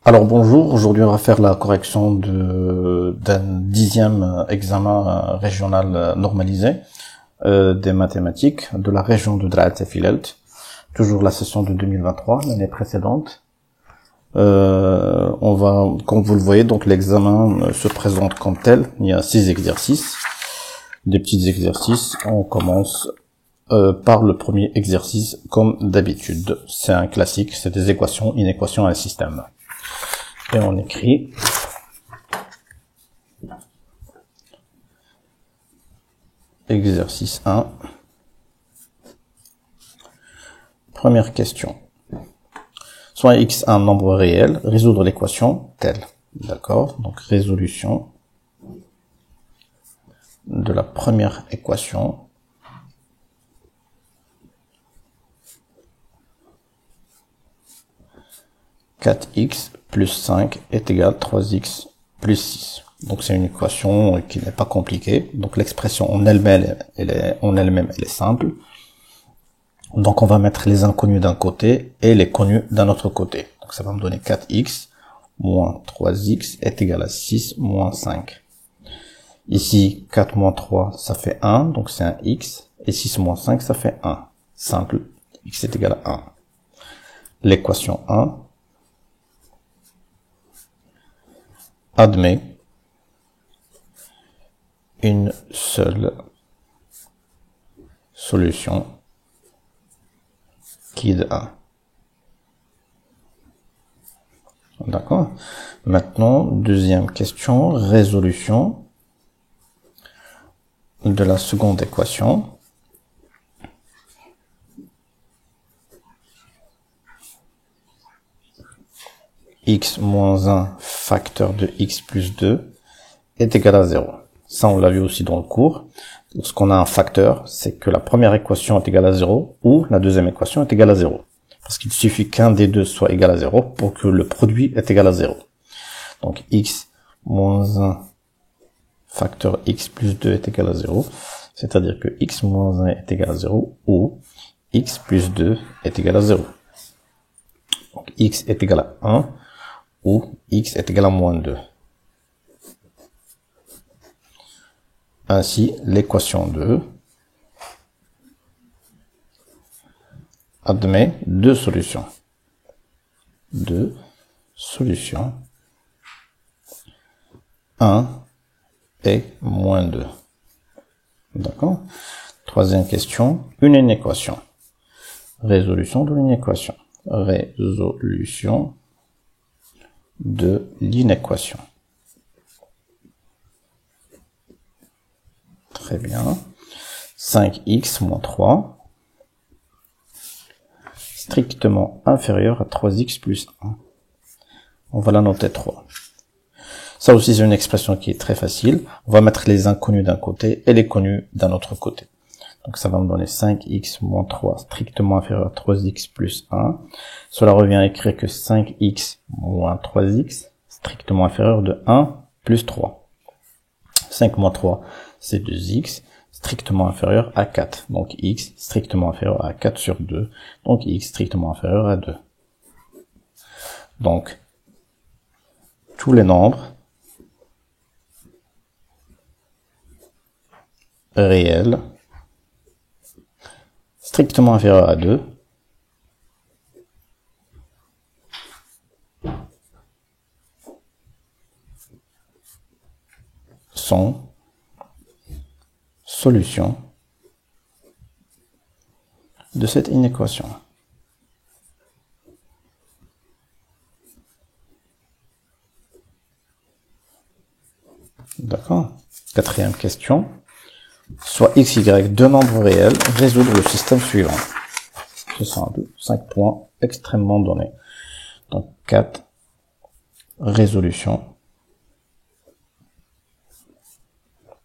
Alors bonjour, aujourd'hui on va faire la correction d'un 10e examen régional normalisé des mathématiques de la région de Draat et Filelt, toujours la session de 2023, l'année précédente. Comme vous le voyez, donc l'examen se présente comme tel. Il y a 6 exercices, des petits exercices. On commence par le premier exercice comme d'habitude. C'est un classique, c'est des équations, inéquations à un système. Et on écrit exercice 1. Première question. Soit x un nombre réel, résoudre l'équation telle. D'accord? Donc résolution de la première équation. « 4x plus 5 est égal à 3x plus 6. » Donc c'est une équation qui n'est pas compliquée. Donc l'expression en elle-même, elle est simple. Donc on va mettre les inconnus d'un côté et les connus d'un autre côté. Donc ça va me donner 4x moins 3x est égal à 6 moins 5. Ici, 4 moins 3, ça fait 1, donc c'est un x. Et 6 moins 5, ça fait 1. Simple, x est égal à 1. L'équation 1 admet une seule solution qui est de 1. D'accord? Maintenant, deuxième question, résolution de la seconde équation. X moins 1 facteur de x plus 2 est égal à 0. Ça, on l'a vu aussi dans le cours. Lorsqu'on a un facteur, c'est que la première équation est égale à 0 ou la deuxième équation est égale à 0. Parce qu'il suffit qu'un des deux soit égal à 0 pour que le produit est égal à 0. Donc x moins 1 facteur x plus 2 est égal à 0. C'est-à-dire que x moins 1 est égal à 0 ou x plus 2 est égal à 0. Donc x est égal à 1 ou x est égal à moins 2. Ainsi, l'équation 2 admet deux solutions. Deux solutions. 1 et moins 2. D'accord? Troisième question, une inéquation. Résolution de l'inéquation. Résolution de l'inéquation. Très bien. 5x moins 3 strictement inférieur à 3x plus 1. On va la noter 3. Ça aussi, c'est une expression qui est très facile. On va mettre les inconnus d'un côté et les connus d'un autre côté. Donc ça va me donner 5x moins 3 strictement inférieur à 3x plus 1. Cela revient à écrire que 5x moins 3x strictement inférieur de 1 plus 3. 5 moins 3, c'est 2x strictement inférieur à 4. Donc x strictement inférieur à 4 sur 2. Donc x strictement inférieur à 2. Donc, tous les nombres réels strictement inférieur à 2 sont solutions de cette inéquation. D'accord? Quatrième question. Soit x, y, deux nombres réels, résoudre le système suivant. C'est simple. 5 points extrêmement donnés. Donc 4. Résolution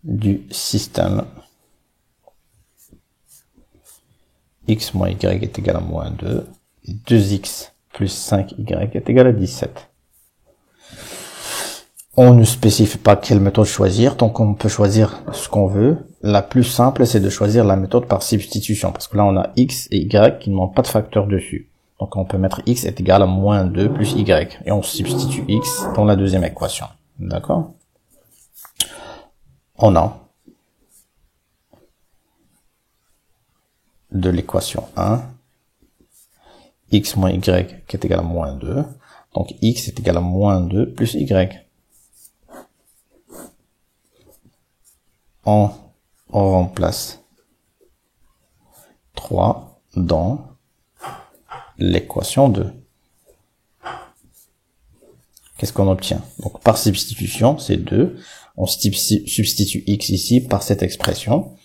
du système x moins y est égal à moins 2 et 2x plus 5y est égal à 17. On ne spécifie pas quelle méthode choisir, donc on peut choisir ce qu'on veut. La plus simple, c'est de choisir la méthode par substitution, parce que là on a x et y qui n'ont pas de facteur dessus. Donc on peut mettre x est égal à moins 2 plus y. Et on substitue x dans la deuxième équation. D'accord? On a de l'équation 1, x moins y qui est égal à moins 2. Donc x est égal à moins 2 plus y. On remplace 3 dans l'équation 2. Qu'est-ce qu'on obtient? Donc par substitution, c'est 2. On substitue x ici par cette expression.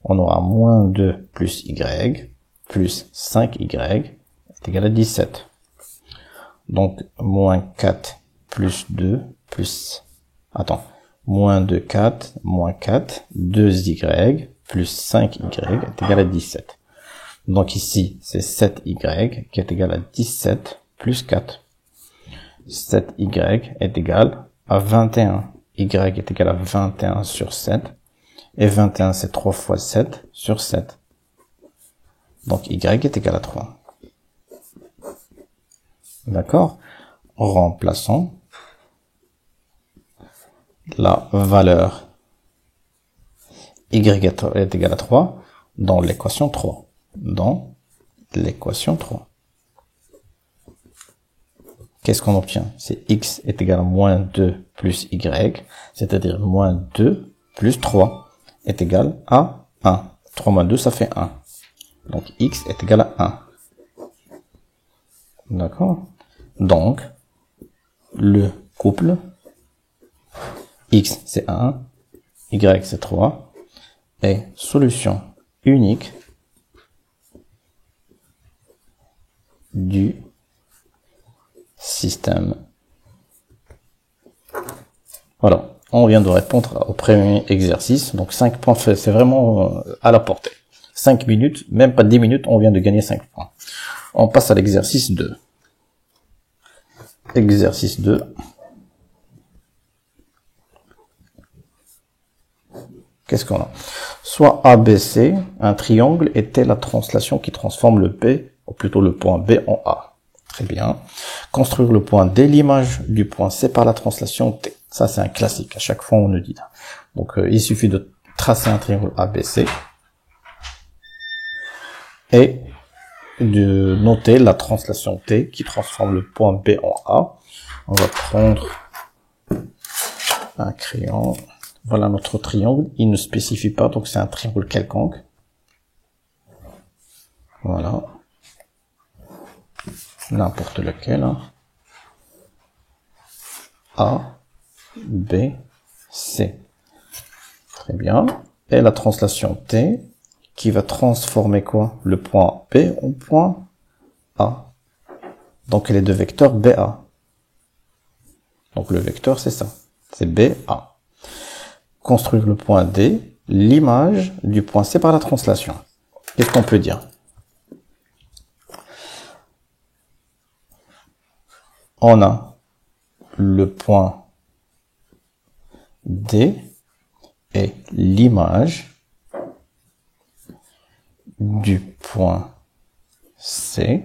On aura moins 2 plus y plus 5y est égal à 17. Donc moins 4 plus 2 plus... Attends. Moins 2, 4, moins 4, 2y plus 5y est égal à 17. Donc ici, c'est 7y qui est égal à 17 plus 4. 7y est égal à 21. Y est égal à 21 sur 7. Et 21, c'est 3 fois 7 sur 7. Donc y est égal à 3. D'accord? Remplaçons la valeur y est égal à 3 dans l'équation 3. Dans l'équation 3. Qu'est-ce qu'on obtient? C'est x est égal à moins 2 plus y, c'est-à-dire moins 2 plus 3 est égal à 1. 3 moins 2, ça fait 1. Donc x est égal à 1. D'accord? Donc, le couple x c'est 1, y c'est 3, et solution unique du système. Voilà, on vient de répondre au premier exercice, donc 5 points, c'est vraiment à la portée. 5 minutes, même pas 10 minutes, on vient de gagner 5 points. On passe à l'exercice 2. Exercice 2. Qu'est-ce qu'on a? Soit ABC, un triangle, était la translation qui transforme le B, ou plutôt le point B en A. Très bien. Construire le point D, l'image du point C par la translation T. Ça, c'est un classique. À chaque fois, on le dit. Donc, il suffit de tracer un triangle ABC et de noter la translation T qui transforme le point B en A. On va prendre un crayon. Voilà notre triangle. Il ne spécifie pas, donc c'est un triangle quelconque. Voilà. N'importe lequel. A, B, C. Très bien. Et la translation T qui va transformer quoi? Le point B en point A. Donc les deux vecteurs BA. Donc le vecteur c'est ça. C'est BA. Construire le point D, l'image du point C par la translation. Qu'est-ce qu'on peut dire? On a le point D et l'image du point C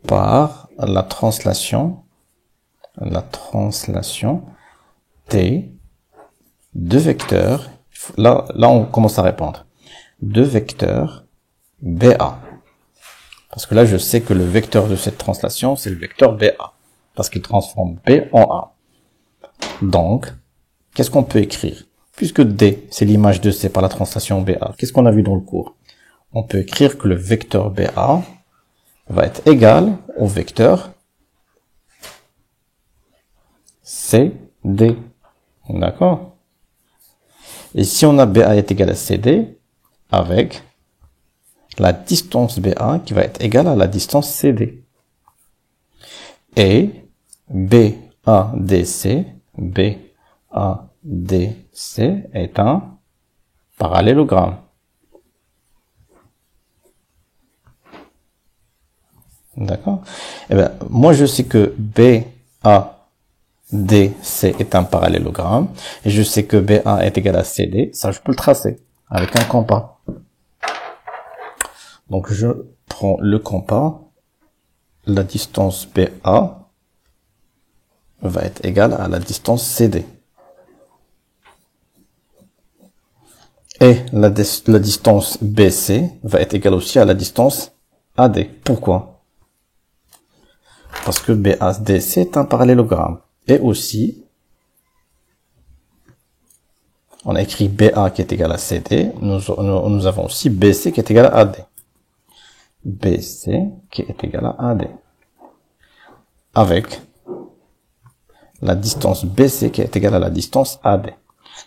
par la translation T de vecteurs. Là on commence à répondre. De vecteurs BA. Parce que là, je sais que le vecteur de cette translation, c'est le vecteur BA. Parce qu'il transforme B en A. Donc, qu'est-ce qu'on peut écrire? Puisque D, c'est l'image de C par la translation BA, qu'est-ce qu'on a vu dans le cours? On peut écrire que le vecteur BA va être égal au vecteur CD. D'accord? Et si on a BA est égal à CD, avec la distance BA qui va être égale à la distance CD. Et BADC est un parallélogramme. D'accord? Eh bien, moi je sais que BADC est un parallélogramme, et je sais que BA est égal à CD, ça je peux le tracer avec un compas. Donc je prends le compas la distance BA va être égale à la distance CD. Et la distance BC va être égale aussi à la distance AD. Pourquoi? Parce que BADC est un parallélogramme. Et aussi, on a écrit BA qui est égal à CD. Nous avons aussi BC qui est égal à AD. BC qui est égal à AD. Avec la distance BC qui est égale à la distance AD.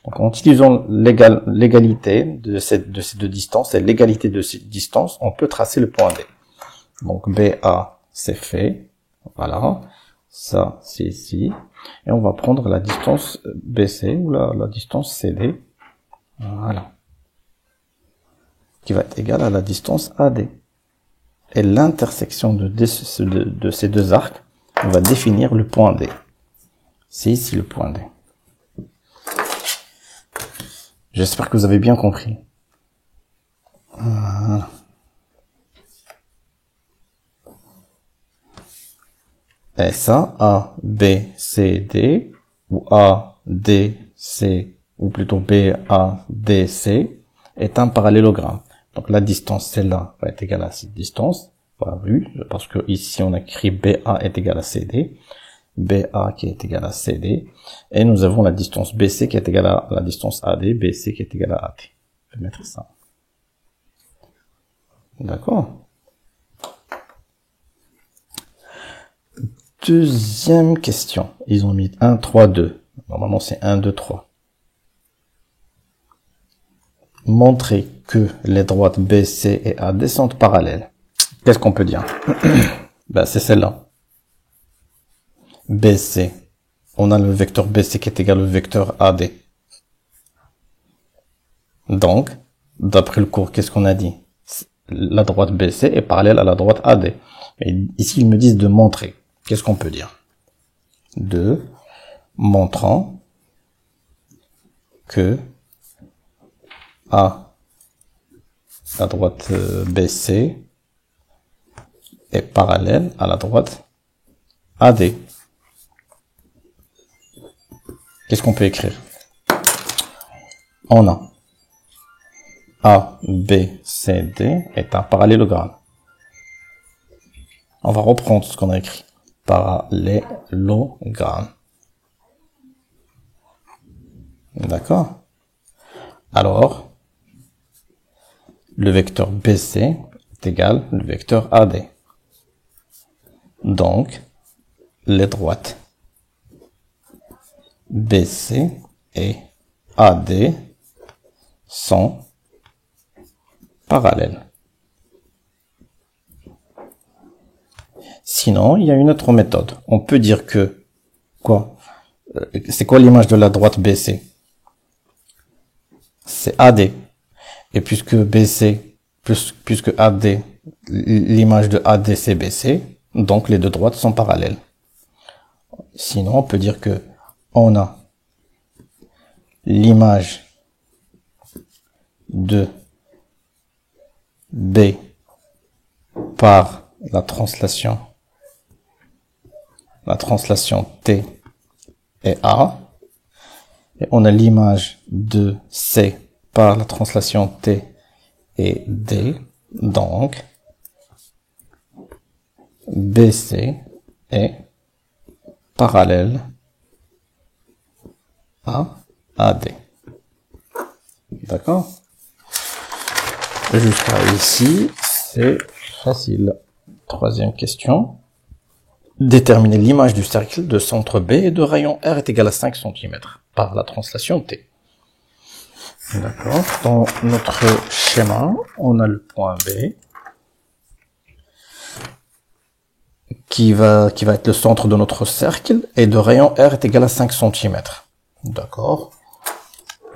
Donc, en utilisant l'égalité de ces deux distances et l'égalité de ces distances, on peut tracer le point D. Donc, BA, c'est fait. Voilà. Ça, c'est ici. Et on va prendre la distance BC ou la distance CD. Voilà. Qui va être égale à la distance AD. Et l'intersection de ces deux arcs va définir le point D. C'est ici le point D. J'espère que vous avez bien compris. Voilà. Et ça, A, B, C, D, ou A, D, C, ou plutôt B, A, D, C, est un parallélogramme. Donc la distance, celle-là, va être égale à cette distance. Voilà, vu, parce que ici on a écrit BA est égal à CD. BA qui est égal à CD, et nous avons la distance BC qui est égale à la distance AD, BC qui est égale à AD. Je vais mettre ça. D'accord. Deuxième question. Ils ont mis 1, 3, 2. Normalement c'est 1, 2, 3. Montrer que les droites BC et AD sont parallèles. Qu'est-ce qu'on peut dire? Ben, c'est celle-là. BC, on a le vecteur BC qui est égal au vecteur AD. Donc, d'après le cours, qu'est-ce qu'on a dit? La droite BC est parallèle à la droite AD. Et ici, ils me disent de montrer. Qu'est-ce qu'on peut dire? De montrant que la droite BC est parallèle à la droite AD. Qu'est-ce qu'on peut écrire? On a A, B, C, D est un parallélogramme. On va reprendre ce qu'on a écrit. Parallélogramme. D'accord? Alors, le vecteur BC est égal au vecteur AD. Donc, les droites BC et AD sont parallèles. Sinon, il y a une autre méthode. On peut dire que, quoi? C'est quoi l'image de la droite BC? C'est AD. Et puisque BC, puisque AD, l'image de AD c'est BC, donc les deux droites sont parallèles. Sinon, on peut dire que on a l'image de B par la translation T et A, et on a l'image de C par la translation T et D, donc BC est parallèle à AD. D'accord? Jusqu'à ici, c'est facile. Troisième question. Déterminer l'image du cercle de centre B et de rayon R est égal à 5 cm par la translation T. D'accord. Dans notre schéma, on a le point B qui va être le centre de notre cercle et de rayon R est égal à 5 cm. D'accord.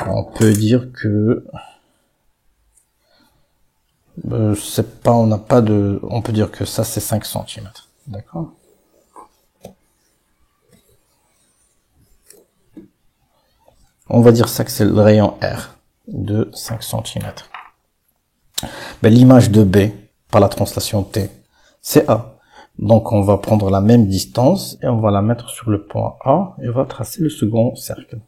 On peut dire que c'est pas, on n'a pas de, on peut dire que ça c'est 5 cm. D'accord. On va dire ça que c'est le rayon R de 5 cm. Ben, l'image de B par la translation T, c'est A. Donc on va prendre la même distance et on va la mettre sur le point A et on va tracer le second cercle.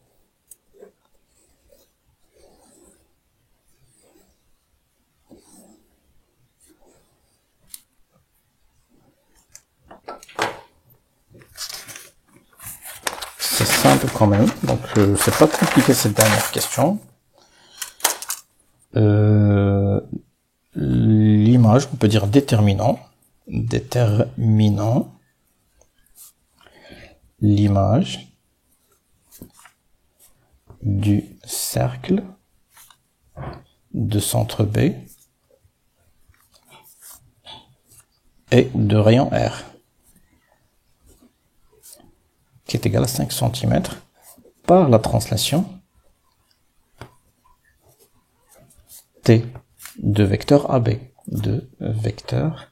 C'est simple quand même, donc c'est pas compliqué cette dernière question. L'image, on peut dire déterminant l'image du cercle de centre B et de rayon R, qui est égal à 5 cm, par la translation T de vecteur AB, de vecteur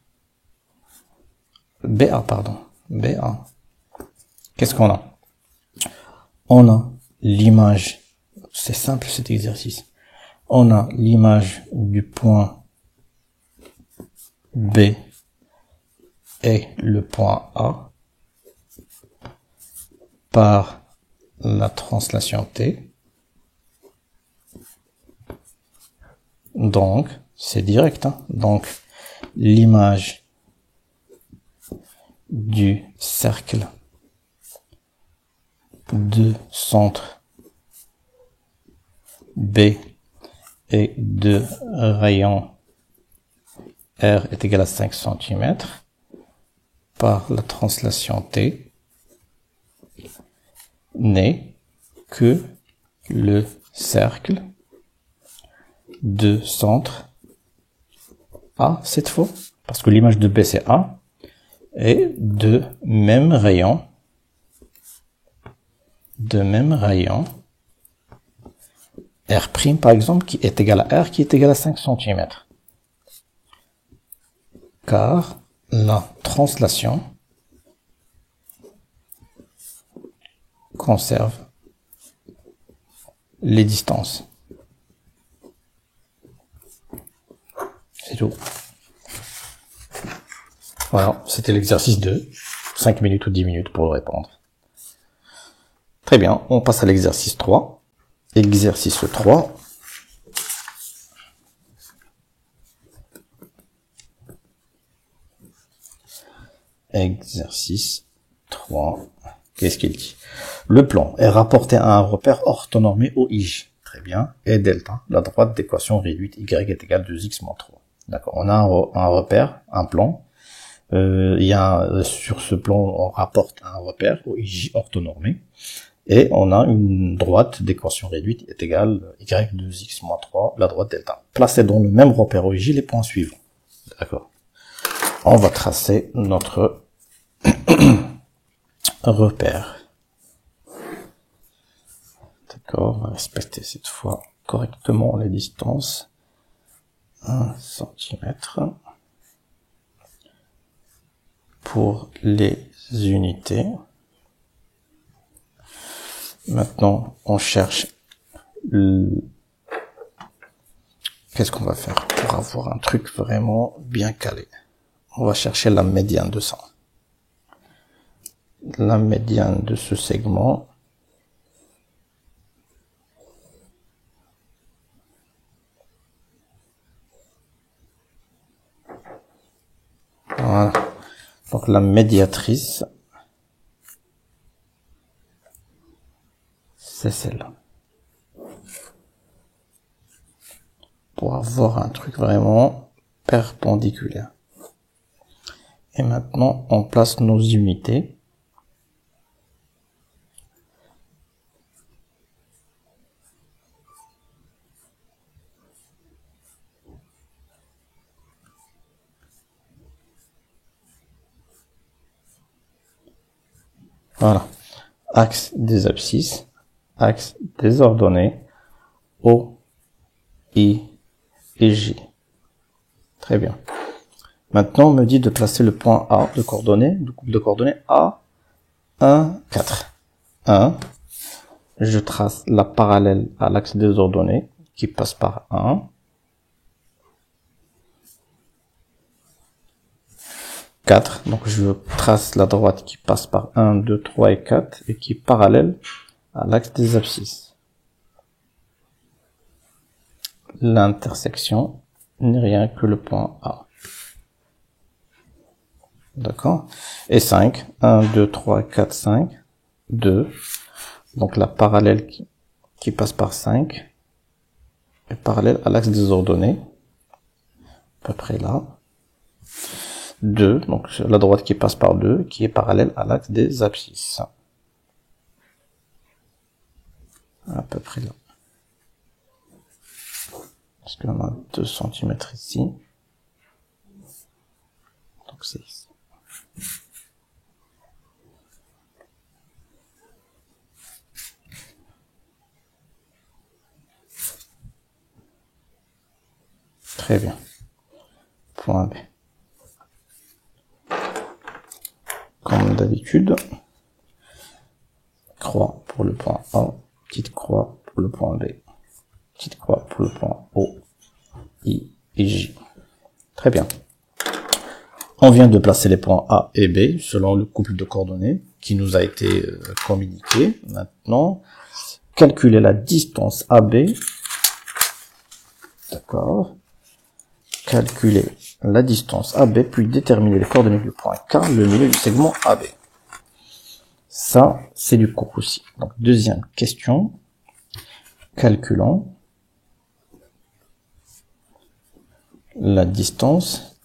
BA, pardon, BA. Qu'est-ce qu'on a? On a l'image, c'est simple cet exercice, on a l'image du point B et le point A par la translation T. Donc, c'est direct, hein. Donc, l'image du cercle de centre B et de rayon R est égal à 5 cm par la translation T n'est que le cercle de centre A cette fois, parce que l'image de B c'est A, et de même rayon R' par exemple, qui est égal à R, qui est égal à 5 cm. Car la translation conserve les distances. C'est tout. Voilà, c'était l'exercice 2. 5 minutes ou 10 minutes pour le répondre. Très bien, on passe à l'exercice 3. Exercice 3. Exercice 3. Qu'est-ce qu'il dit? Le plan est rapporté à un repère orthonormé OIJ. Très bien. Et delta, la droite d'équation réduite y est égale à 2x moins 3. D'accord. On a un repère, un plan. Sur ce plan, on rapporte un repère OIJ orthonormé. Et on a une droite d'équation réduite est égale à y de x moins 3, la droite delta. Placez dans le même repère OIJ les points suivants. D'accord. On va tracer notre repère. D'accord, on va respecter cette fois correctement les distances. 1 cm pour les unités. Maintenant, on cherche qu'est-ce qu'on va faire pour avoir un truc vraiment bien calé? On va chercher la médiane de ça. La médiane de ce segment. Voilà. Donc la médiatrice, c'est celle-là. Pour avoir un truc vraiment perpendiculaire. Et maintenant, on place nos unités. Voilà. Axe des abscisses, axe des ordonnées, O, I et J. Très bien. Maintenant, on me dit de placer le point A de coordonnées, de coupe de coordonnées A, 1, 4. 1. Je trace la parallèle à l'axe des ordonnées qui passe par 1. 4. Donc je trace la droite qui passe par 1, 2, 3 et 4 et qui est parallèle à l'axe des abscisses. L'intersection n'est rien que le point A. D'accord? Et 5. 1, 2, 3, 4, 5. 2. Donc la parallèle qui passe par 5 est parallèle à l'axe des ordonnées. À peu près là. 2. Donc la droite qui passe par 2 qui est parallèle à l'axe des abscisses. À peu près là. Parce qu'on a 2 cm ici. Donc c'est ici. Très bien. Point B. Comme d'habitude, croix pour le point A, petite croix pour le point B, petite croix pour le point O, I et J. Très bien. On vient de placer les points A et B selon le couple de coordonnées qui nous a été communiqué. Maintenant, calculer la distance AB. D'accord. Calculer la distance AB, puis déterminer les coordonnées du point K, le milieu du segment AB. Ça, c'est du cours aussi. Donc, deuxième question. Calculons la distance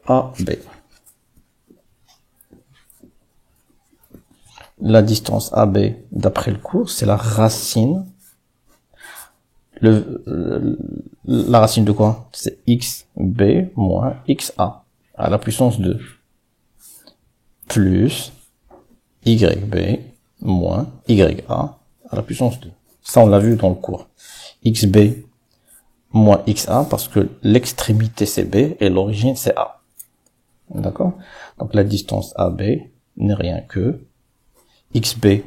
AB. La distance AB, d'après le cours, c'est la racine. La racine de quoi? C'est xb moins xa à la puissance 2 plus yb moins ya à la puissance 2. Ça, on l'a vu dans le cours. Xb moins xa parce que l'extrémité c'est b et l'origine c'est a. D'accord? Donc la distance AB n'est rien que xb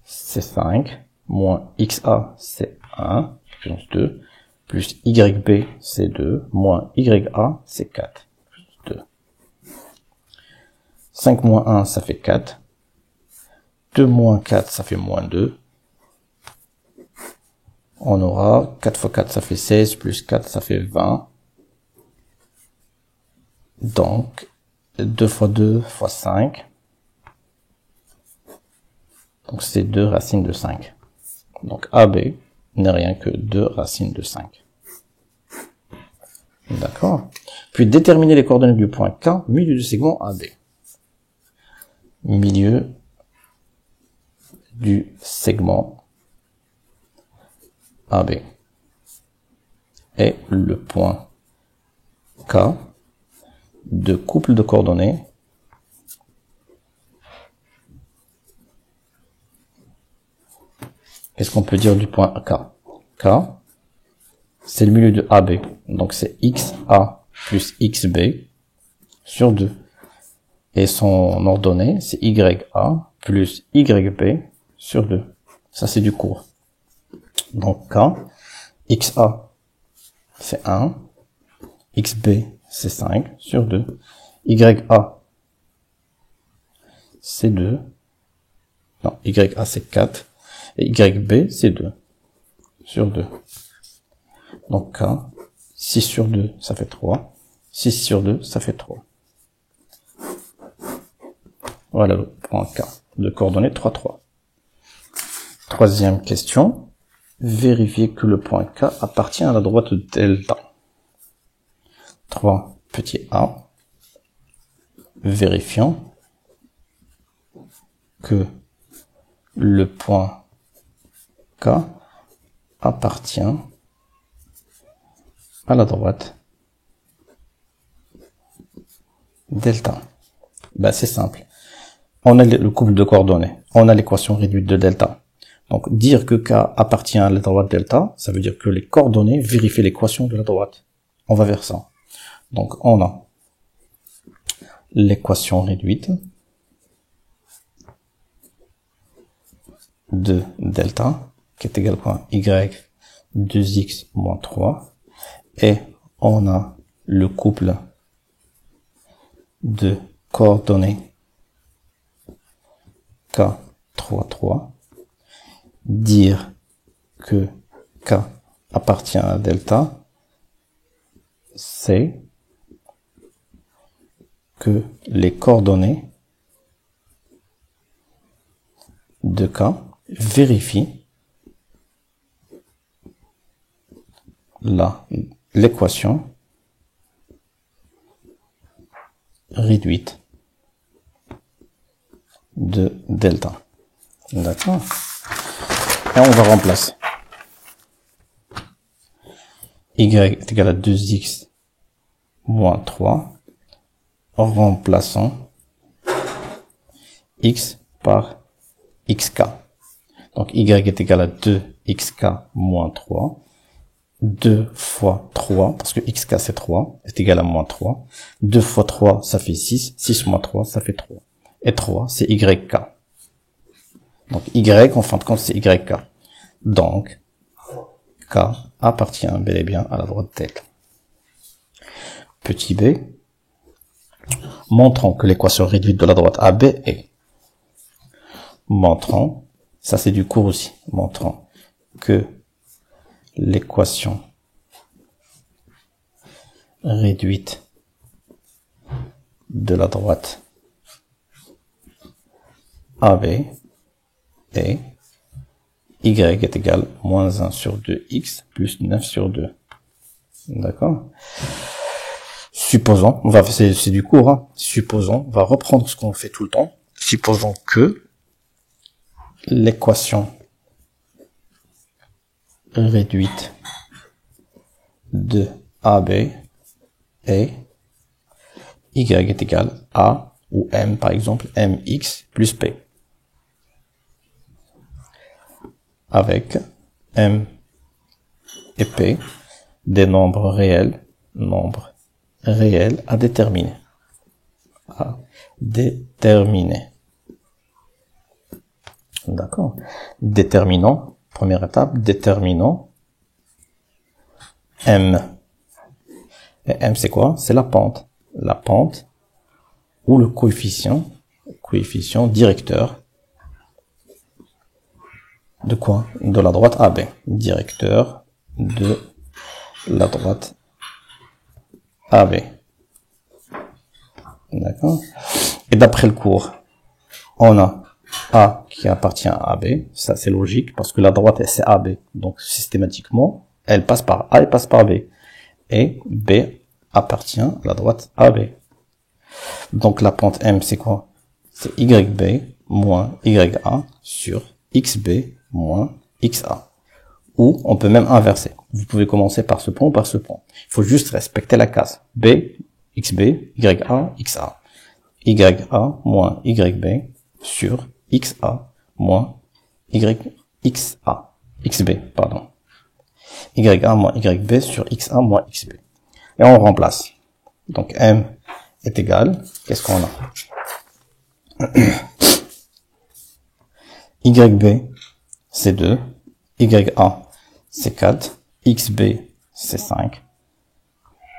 c'est 5 moins xa c'est 1 puissance 2 plus yb c'est 2 moins ya c'est 4 2. 5 moins 1 ça fait 4. 2 moins 4 ça fait moins 2. On aura 4 fois 4 ça fait 16 plus 4 ça fait 20. Donc 2 fois 2 fois 5. Donc c'est 2 racines de 5. Donc AB n'est rien que 2 racines de 5. D'accord? Puis déterminer les coordonnées du point K, milieu du segment AB. Milieu du segment AB. Et le point K de couple de coordonnées qu'est-ce qu'on peut dire du point K? K, c'est le milieu de AB. Donc c'est XA plus XB sur 2. Et son ordonnée, c'est YA plus YB sur 2. Ça, c'est du cours. Donc K, XA, c'est 1. XB, c'est 5 sur 2. YA, c'est 2. Non, YA, c'est 4. Et YB, c'est 2 sur 2. Donc K, 6 sur 2, ça fait 3. 6 sur 2, ça fait 3. Voilà le point K de coordonnées 3, 3. Troisième question. Vérifier que le point K appartient à la droite delta. 3 petit a. Vérifions que le point K appartient à la droite delta. Ben, c'est simple. On a le couple de coordonnées. On a l'équation réduite de delta. Donc, dire que K appartient à la droite delta, ça veut dire que les coordonnées vérifient l'équation de la droite. On va vers ça. Donc, on a l'équation réduite de delta, qui est égale à y 2x moins 3, et on a le couple de coordonnées K, 3, 3, dire que K appartient à delta, c'est que les coordonnées de K vérifient l'équation réduite de delta. D'accord? Et on va remplacer. Y est égal à 2x moins 3 en remplaçant x par xk. Donc y est égal à 2xk moins 3. 2 fois 3, parce que xk c'est 3, est égal à moins 3. 2 fois 3, ça fait 6. 6 moins 3, ça fait 3. Et 3, c'est yk. Donc y, en fin de compte, c'est yk. Donc, k appartient bel et bien à la droite delta. Petit b, montrons que l'équation réduite de la droite AB est. Montrons, ça c'est du cours aussi, montrons que l'équation réduite de la droite AB est y est égal à moins 1 sur 2x plus 9 sur 2. D'accord? Supposons, c'est du cours, hein. Supposons, on va reprendre ce qu'on fait tout le temps. Supposons que l'équation réduite de AB est y est égal à ou m par exemple mx plus p avec m et p des nombres réels à déterminer. D'accord. Déterminant, première étape, déterminant m. Et m c'est quoi? C'est la pente. La pente ou le coefficient directeur de quoi? De la droite AB. Directeur de la droite AB. D'accord? Et d'après le cours, on a A qui appartient à AB. Ça, c'est logique parce que la droite, c'est AB. Donc, systématiquement, elle passe par A et passe par B. Et B appartient à la droite AB. Donc, la pente M, c'est quoi? C'est YB moins YA sur XB moins XA. Ou on peut même inverser. Vous pouvez commencer par ce point ou par ce point. Il faut juste respecter la case. B, XB, YA, XA. YA moins YB sur XA moins YXA. XB, pardon. YA moins YB sur XA moins XB. Et on remplace. Donc M est égal, qu'est-ce qu'on a? YB, c'est 2. YA, c'est 4. XB, c'est 5.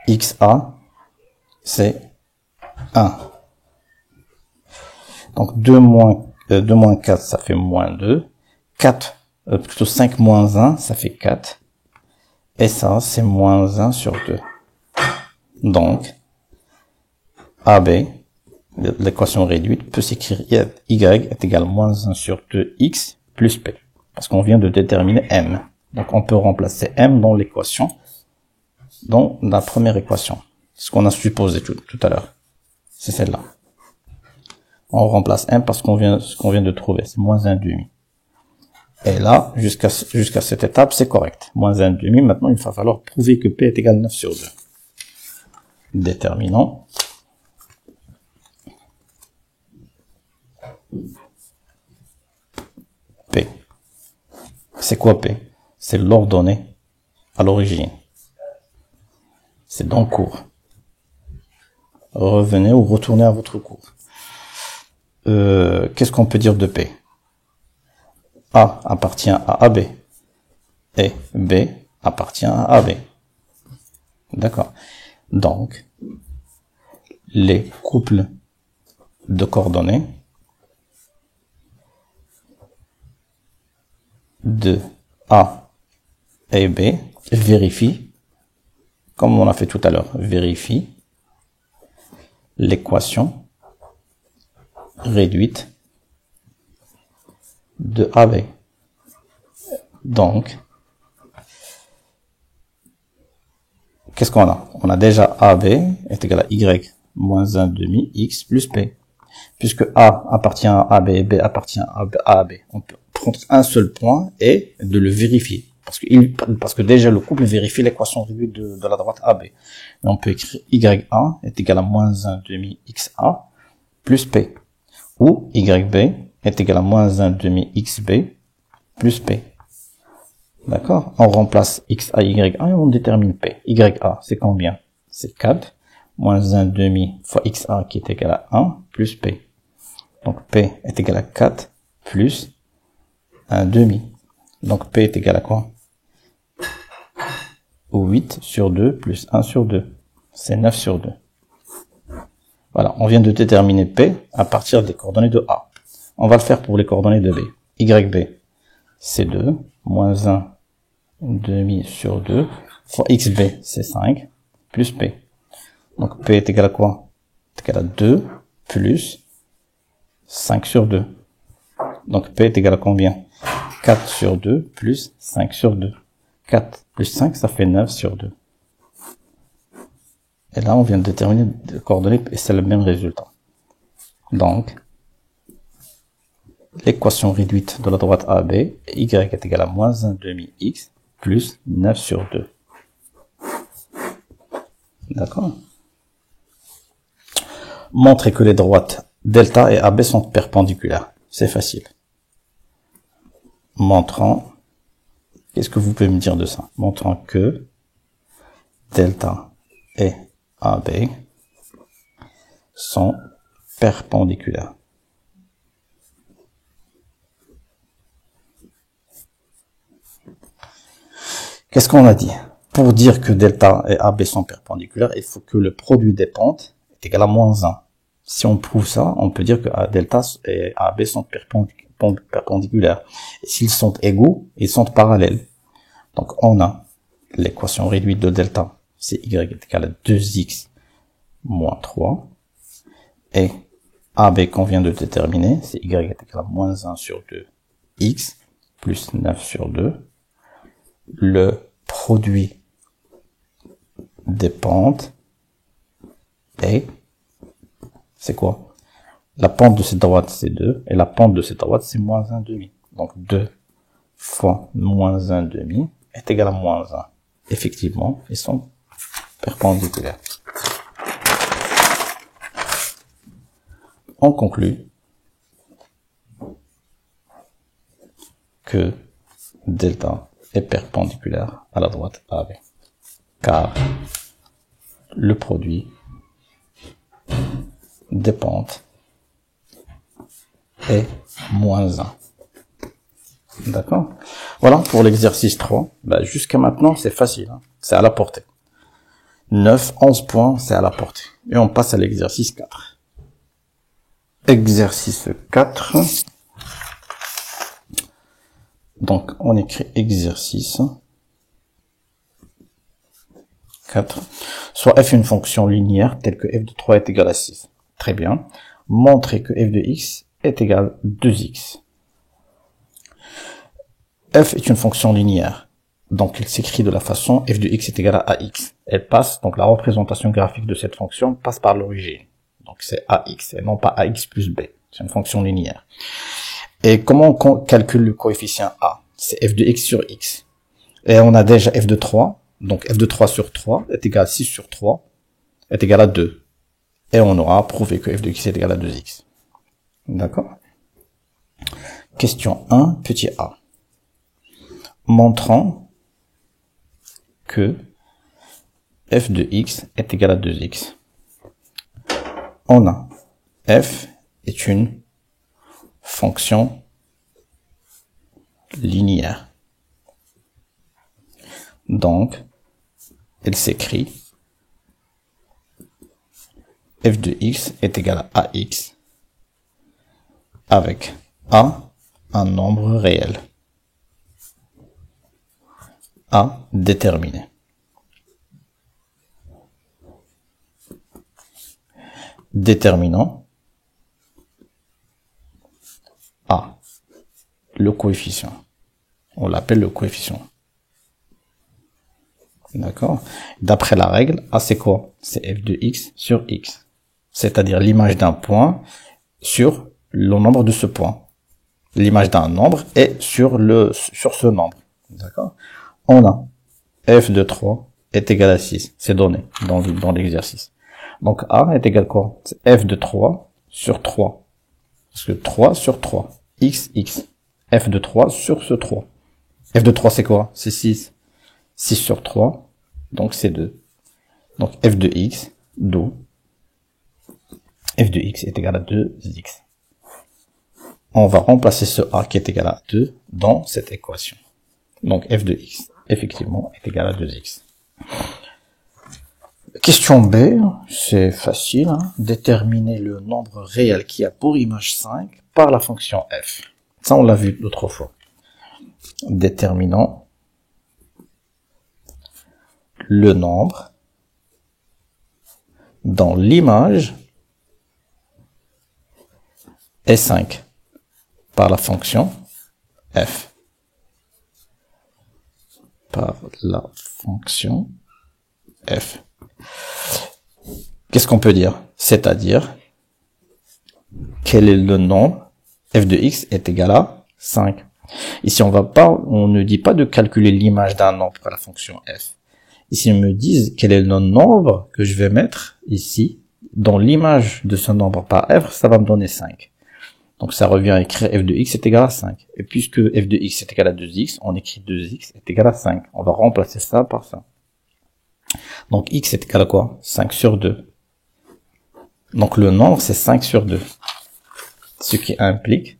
XA, c'est 1. Donc 2 moins 4, ça fait moins 2. 4, plutôt 5 moins 1, ça fait 4. Et ça, c'est moins 1 sur 2. Donc, AB, l'équation réduite, peut s'écrire Y est égal à moins 1 sur 2x plus P. Parce qu'on vient de déterminer M. Donc, on peut remplacer M dans l'équation, dans la première équation. Ce qu'on a supposé tout à l'heure. C'est celle-là. On remplace M parce ce qu'on vient de trouver. C'est moins 1,5. Et là, jusqu'à cette étape, c'est correct. Moins 1,5. Maintenant, il va falloir prouver que P est égal à 9 sur 2. Déterminant. P. C'est quoi P? C'est l'ordonnée à l'origine. C'est dans le cours. Revenez ou retournez à votre cours. Qu'est-ce qu'on peut dire de P? A appartient à AB et B appartient à AB. D'accord. Donc, les couples de coordonnées de A et B vérifient, comme on a fait tout à l'heure, vérifie l'équation réduite de AB. Donc, qu'est-ce qu'on a? On a déjà AB est égal à Y moins 1 demi X plus P. Puisque A appartient à AB et B appartient à AB, on peut prendre un seul point et de le vérifier. Parce que déjà le couple vérifie l'équation réduite de la droite AB. Et on peut écrire YA est égal à moins 1 demi XA plus P. Ou YB est égal à moins 1 demi XB plus P. D'accord? On remplace XA, YA et on détermine P. YA, c'est combien? C'est 4, moins 1 demi fois XA qui est égal à 1, plus P. Donc P est égal à 4, plus 1 demi. Donc P est égal à quoi? 8 sur 2, plus 1 sur 2. C'est 9 sur 2. Voilà, on vient de déterminer P à partir des coordonnées de A. On va le faire pour les coordonnées de B. YB, c'est 2, moins 1 demi sur 2, fois XB, c'est 5, plus P. Donc P est égal à quoi? C'est égal à 2, plus 5 sur 2. Donc P est égal à combien? 4 sur 2, plus 5 sur 2. 4 plus 5, ça fait 9 sur 2. Et là, on vient de déterminer les coordonnées et c'est le même résultat. Donc, l'équation réduite de la droite AB, Y est égal à moins 1 demi X plus 9 sur 2. D'accord? Montrer que les droites delta et AB sont perpendiculaires. C'est facile. Montrant, qu'est-ce que vous pouvez me dire de ça? Montrant que delta et AB sont perpendiculaires. Qu'est-ce qu'on a dit? Pour dire que delta et AB sont perpendiculaires, il faut que le produit des pentes est égal à moins 1. Si on prouve ça, on peut dire que delta et AB sont perpendiculaires. Et s'ils sont égaux, ils sont parallèles. Donc on a l'équation réduite de delta, c'est Y est égal à 2X moins 3. Et AB qu'on vient de déterminer, c'est Y est égal à moins 1 sur 2 X plus 9 sur 2. Le produit des pentes est, c'est quoi? La pente de cette droite, c'est 2, et la pente de cette droite, c'est moins 1 demi. Donc 2 fois moins 1 demi est égal à moins 1. Effectivement, ils sont perpendiculaires. On conclut que delta est perpendiculaire à la droite AB, car le produit des pentes est moins 1. D'accord? Voilà pour l'exercice 3. Jusqu'à maintenant, c'est facile, hein? C'est à la portée. 9, 11 points, c'est à la portée. Et on passe à l'exercice 4. Exercice 4. Donc, on écrit exercice 4. Soit f une fonction linéaire telle que f de 3 est égal à 6. Très bien. Montrer que f de x est égal à 2x. F est une fonction linéaire. Donc, il s'écrit de la façon f de x est égal à ax. Elle passe, donc la représentation graphique de cette fonction passe par l'origine. Donc, c'est ax et non pas ax plus b. C'est une fonction linéaire. Et comment on calcule le coefficient a? C'est f de x sur x. Et on a déjà f de 3. Donc f de 3 sur 3 est égal à 6 sur 3 est égal à 2. Et on aura prouvé que f de x est égal à 2x. D'accord? Question 1, petit a. Montrant que f de x est égal à 2x. On a f est une fonction linéaire. Donc, elle s'écrit f de x est égal à ax avec a, un nombre réel, a déterminé. Déterminant a, le coefficient. On l'appelle le coefficient. D'accord? D'après la règle, a c'est quoi? C'est f de x sur x. C'est-à-dire l'image d'un point sur le nombre de ce point. L'image d'un nombre est sur ce nombre. D'accord? On a f de 3 est égal à 6. C'est donné dans l'exercice. Donc a est égal à quoi? C'est f de 3 sur 3. Parce que 3 sur 3. X. F de 3 sur ce 3. F de 3 c'est quoi? C'est 6. 6 sur 3. Donc c'est 2. Donc f de x, d'où f de x est égal à 2x. On va remplacer ce a qui est égal à 2 dans cette équation. Donc f de x, effectivement, est égal à 2x. Question B, c'est facile. Hein. Déterminer le nombre réel qui a pour image 5 par la fonction f. Ça, on l'a vu l'autre fois. Déterminant le nombre dans l'image est 5 par la fonction f. Par la fonction f. Qu'est-ce qu'on peut dire? C'est-à-dire, quel est le nombre? F de x est égal à 5. Ici, on ne dit pas de calculer l'image d'un nombre par la fonction f. Ici, ils me disent quel est le nombre que je vais mettre ici dans l'image de ce nombre par f, ça va me donner 5. Donc ça revient à écrire f de x est égal à 5. Et puisque f de x est égal à 2x, on écrit 2x est égal à 5. On va remplacer ça par ça. Donc x est égal à quoi? 5 sur 2. Donc le nombre c'est 5 sur 2. Ce qui implique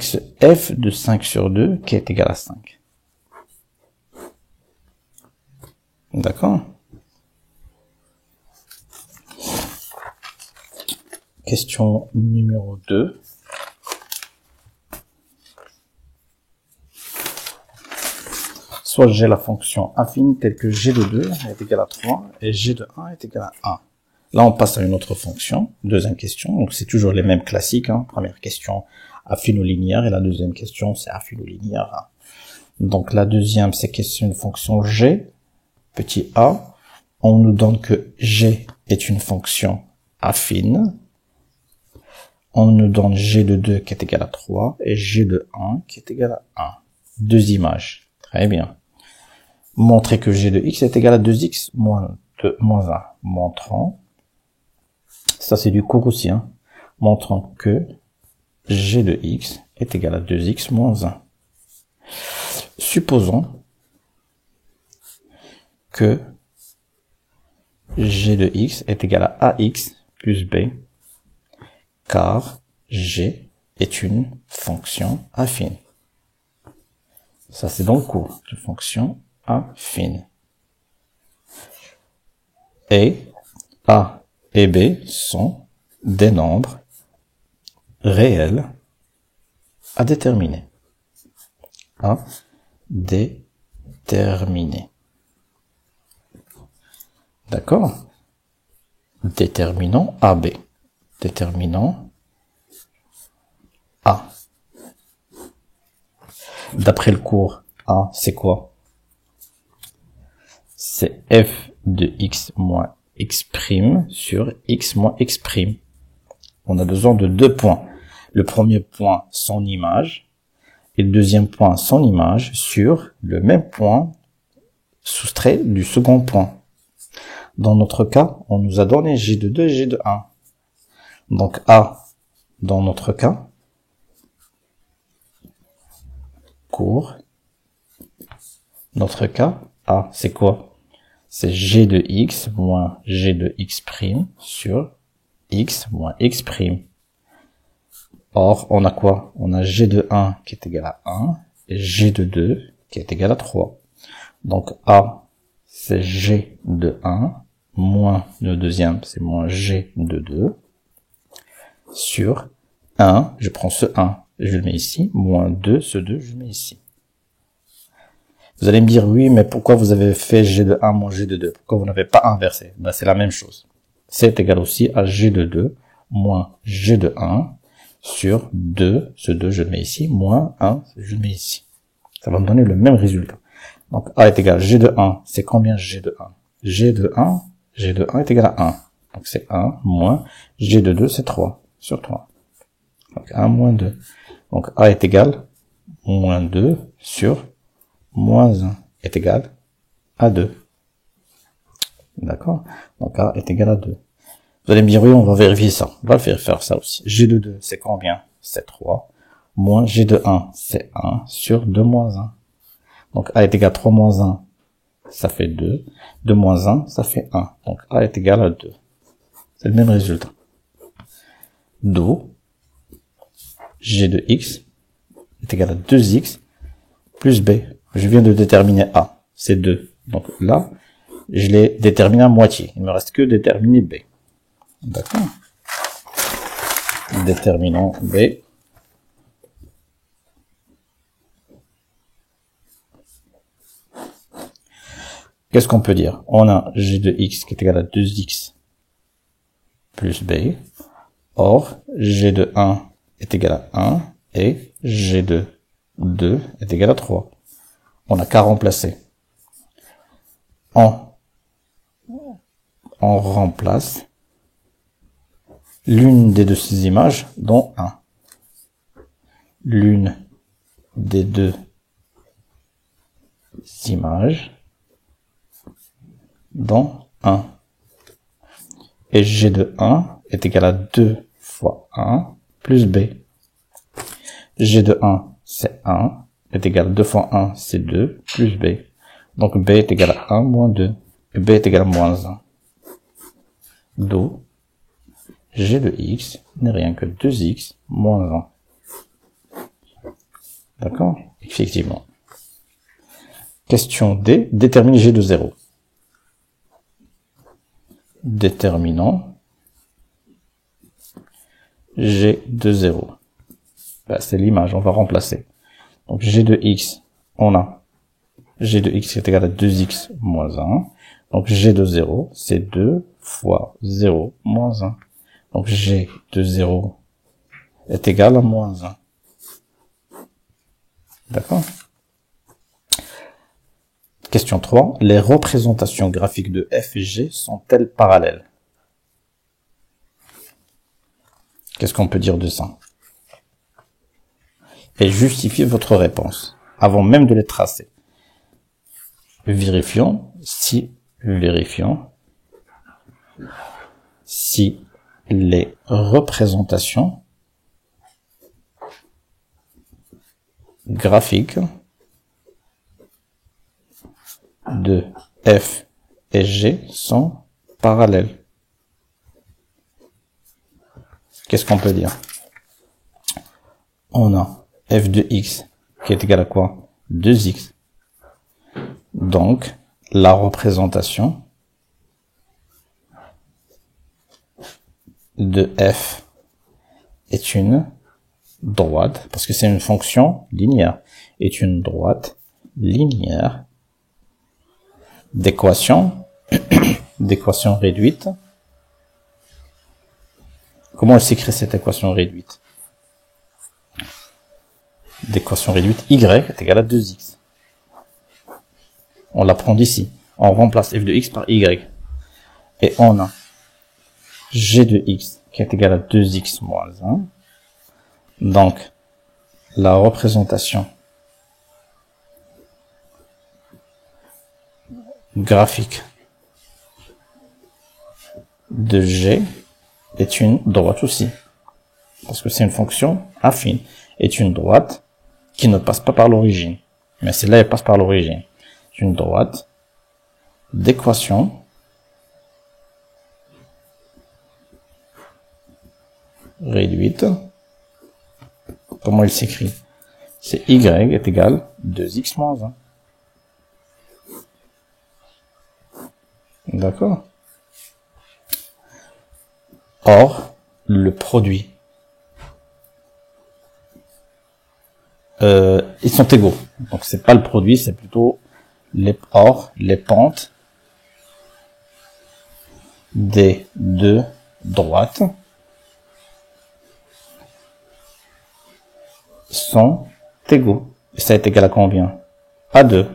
ce f de 5 sur 2 qui est égal à 5. D'accord? Question numéro 2. Soit j'ai la fonction affine telle que g de 2 est égal à 3 et g de 1 est égal à 1. Là, on passe à une autre fonction. Deuxième question. Donc, c'est toujours les mêmes classiques. Hein. Première question, affine ou linéaire. Et la deuxième question, c'est affine ou linéaire. Donc, la deuxième, c'est question une fonction g, petit a. On nous donne que g est une fonction affine. On nous donne g de 2 qui est égal à 3 et g de 1 qui est égal à 1. Deux images. Très bien. Montrer que g de x est égal à 2x moins 1. Montrant. Ça, c'est du cours aussi. Hein. Montrant que g de x est égal à 2x moins 1. Supposons que g de x est égal à ax plus b, car g est une fonction affine. Ça, c'est dans le cours. Une fonction affine. Et a et b sont des nombres réels à déterminer. À déterminer. D'accord? Déterminant AB. Déterminant A. D'après le cours, A, c'est quoi? C'est f de x moins x' sur x moins x'. On a besoin de deux points. Le premier point, son image, et le deuxième point, son image, sur le même point soustrait du second point. Dans notre cas, on nous a donné g de 2 et g de 1. Donc A, dans notre cas, court. Notre cas, A, c'est quoi? C'est g de x moins g de x' sur x moins x'. Or, on a quoi? On a g de 1 qui est égal à 1 G de 2 qui est égal à 3. Donc A, c'est G de 1, moins le deuxième, c'est moins G de 2, sur 1, je prends ce 1, je le mets ici, moins 2, ce 2, je le mets ici. Vous allez me dire, oui, mais pourquoi vous avez fait G de 1 moins G de 2? Pourquoi vous n'avez pas inversé? Ben, c'est la même chose. C'est égal aussi à G de 2 moins G de 1 sur 2, ce 2, je le mets ici, moins 1, je le mets ici. Ça va me donner le même résultat. Donc A est égal à G de 1, c'est combien G de 1? G de 1 est égal à 1. Donc c'est 1 moins G de 2, c'est 3 sur 3. Donc 1 moins 2. Donc A est égal à moins 2 sur moins 1 est égal à 2. D'accord? Donc A est égal à 2. Vous allez me dire, oui, on va vérifier ça. On va faire ça aussi. G de 2, c'est combien? C'est 3. Moins G de 1, c'est 1 sur 2 moins 1. Donc A est égal à 3 moins 1, ça fait 2. 2 moins 1, ça fait 1. Donc A est égal à 2. C'est le même résultat. D'où G de X est égal à 2X plus B. Je viens de déterminer A, c'est 2. Donc là, je l'ai déterminé à moitié. Il me reste que déterminer B. D'accord? Déterminant B. Qu'est-ce qu'on peut dire? On a G de X qui est égal à 2X plus B. Or, G de 1 est égal à 1 et G de 2 est égal à 3. On n'a qu'à remplacer. On remplace l'une des deux ces images dans 1. L'une des deux images dans 1. Et G de 1 est égal à 2 fois 1 plus B. G de 1, c'est 1, est égal à 2 fois 1, c'est 2, plus B. Donc B est égal à 1 moins 2, et B est égal à moins 1. D'où G de X n'est rien que 2X moins 1. D'accord? Effectivement. Question D, détermine G de 0. Déterminant G de 0. Ben, c'est l'image, on va remplacer. Donc G de X, on a G de X est égal à 2X moins 1. Donc G de 0, c'est 2 fois 0 moins 1. Donc G de 0 est égal à moins 1. D'accord? Question 3. Les représentations graphiques de F et G sont-elles parallèles? Qu'est-ce qu'on peut dire de ça? Et justifiez votre réponse, avant même de les tracer. Vérifions si les représentations graphiques de F et G sont parallèles. Qu'est-ce qu'on peut dire? On a F de X qui est égal à quoi? 2X. Donc, la représentation de F est une droite, parce que c'est une fonction linéaire, est une droite linéaire d'équation réduite. Comment elle s'écrit cette équation réduite? D'équation réduite, y est égal à 2x. On la prend d'ici. On remplace f de x par y. Et on a g de x qui est égal à 2x moins 1. Donc, la représentation graphique de g est une droite aussi. Parce que c'est une fonction affine. Est une droite qui ne passe pas par l'origine. Mais celle-là, elle passe par l'origine. C'est une droite d'équation réduite. Comment il s'écrit? c'est y est égal 2x moins 1. D'accord? Or, le produit, ils sont égaux. Donc c'est pas le produit, c'est plutôt les pentes des deux droites sont égaux. Et ça est égal à combien? À 2.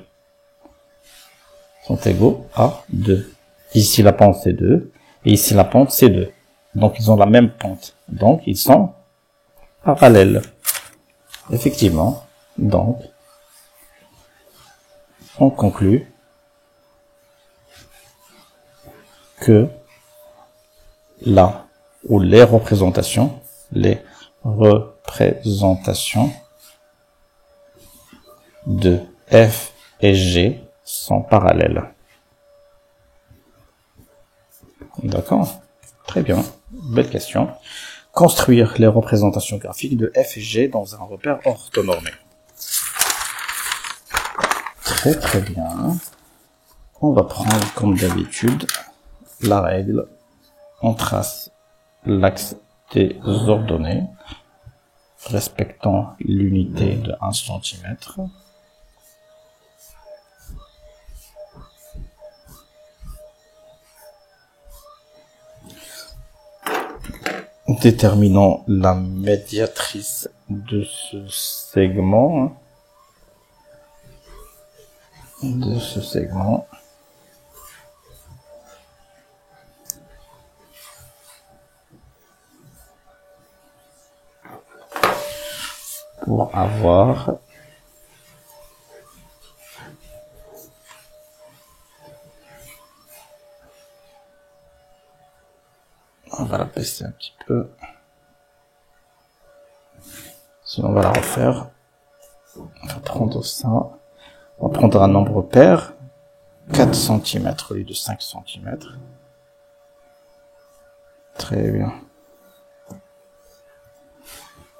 Sont égaux à 2. Ici la pente c'est 2 et ici la pente c'est 2. Donc ils ont la même pente. Donc ils sont parallèles. Effectivement. Donc on conclut que là où les représentations de F et G sont parallèles. D'accord? Très bien. Belle question. Construire les représentations graphiques de F et G dans un repère orthonormé. Très très bien. On va prendre comme d'habitude la règle. On trace l'axe des ordonnées respectant l'unité de 1 cm. Déterminons la médiatrice de ce segment. Pour avoir on va la baisser un petit peu, sinon on va la refaire. On va prendre ça, on va prendre un nombre pair, 4 cm au lieu de 5 cm. Très bien.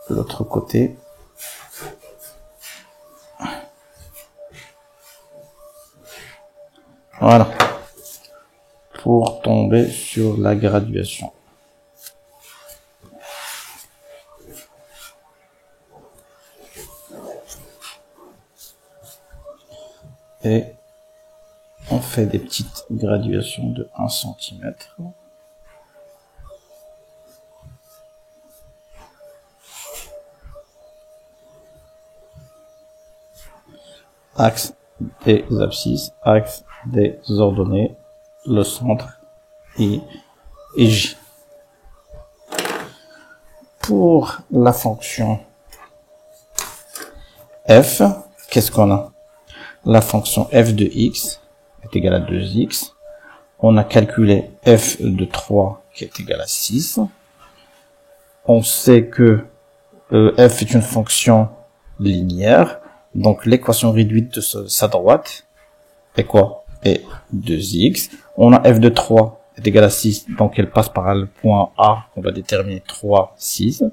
De l'autre côté, voilà, pour tomber sur la graduation. Et on fait des petites graduations de 1 cm. Axe des abscisses, axe des ordonnées, le centre I et J. Pour la fonction f, qu'est-ce qu'on a? La fonction f de x est égale à 2x. On a calculé f de 3 qui est égal à 6. On sait que f est une fonction linéaire. Donc l'équation réduite de sa droite est quoi? Est 2x. On a f de 3 est égal à 6, donc elle passe par le point A, on va déterminer 3, 6.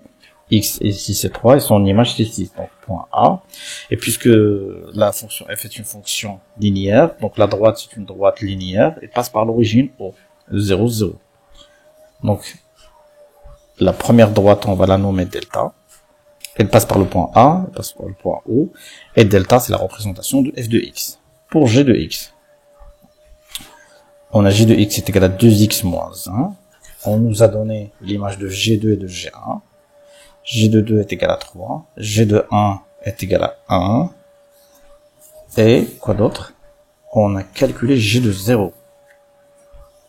X et 6 c'est 3, et son image c'est 6, donc point A. Et puisque la fonction f est une fonction linéaire, donc la droite c'est une droite linéaire, elle passe par l'origine O, 0, 0. Donc la première droite, on va la nommer delta. Elle passe par le point A, elle passe par le point O, et delta c'est la représentation de f de x. Pour g de x, on a g de x est égal à 2x moins 1. On nous a donné l'image de g2 et de g1. G de 2 est égal à 3. G de 1 est égal à 1. Et quoi d'autre? On a calculé G de 0.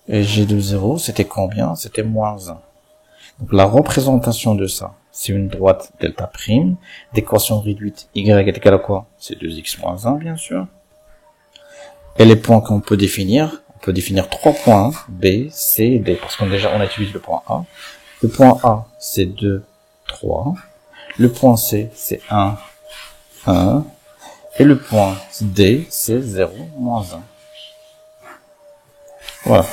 Et G de 0, c'était combien? C'était moins 1. Donc la représentation de ça, c'est une droite delta prime, d'équation réduite y est égal à quoi? C'est 2x moins 1, bien sûr. Et les points qu'on peut définir, on peut définir 3 points, B, C, D, parce qu'on on a utilisé le point A. Le point A, c'est 2, 3. Le point C, c'est 1, 1. Et le point D, c'est 0, moins 1. Voilà.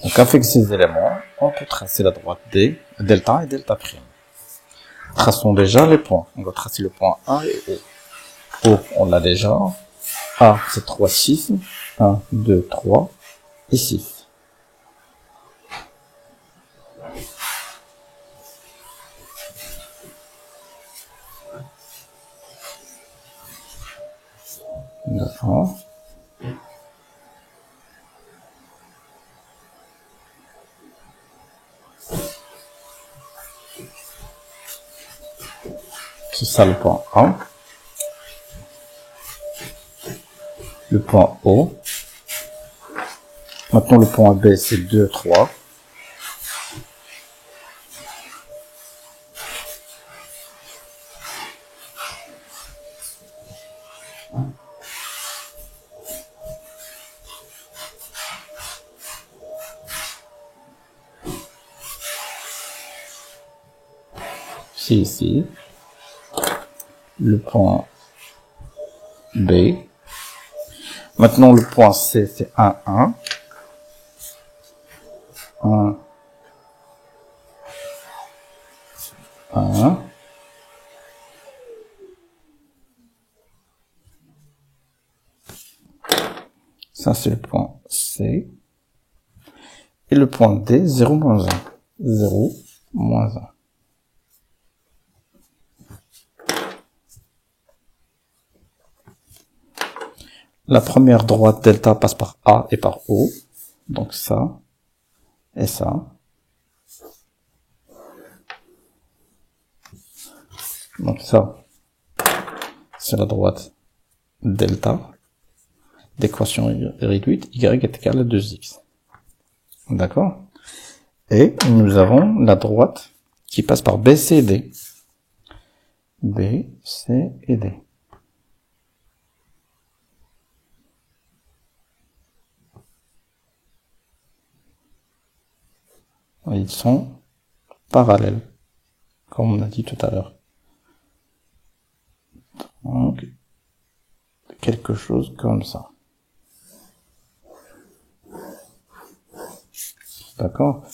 Donc avec ces éléments, on peut tracer la droite D, delta et delta prime. Traçons déjà les points. On va tracer le point A et O. O, on l'a déjà. A, c'est 3, 6. 1, 2, 3 et 6. D'accord. C'est ça le point A. Le point O. Maintenant le point B, c'est 2, 3. C'est ici. Le point B. Maintenant, le point C, c'est 1, 1. 1, 1. Ça, c'est le point C. Et le point D, 0, moins 1. 0, moins 1. La première droite delta passe par A et par O. Donc ça et ça. Donc ça, c'est la droite delta d'équation réduite, y est égal à 2x. D'accord? Et nous avons la droite qui passe par B, C et D. B, C et D. Ils sont parallèles, comme on a dit tout à l'heure. Donc, quelque chose comme ça. D'accord?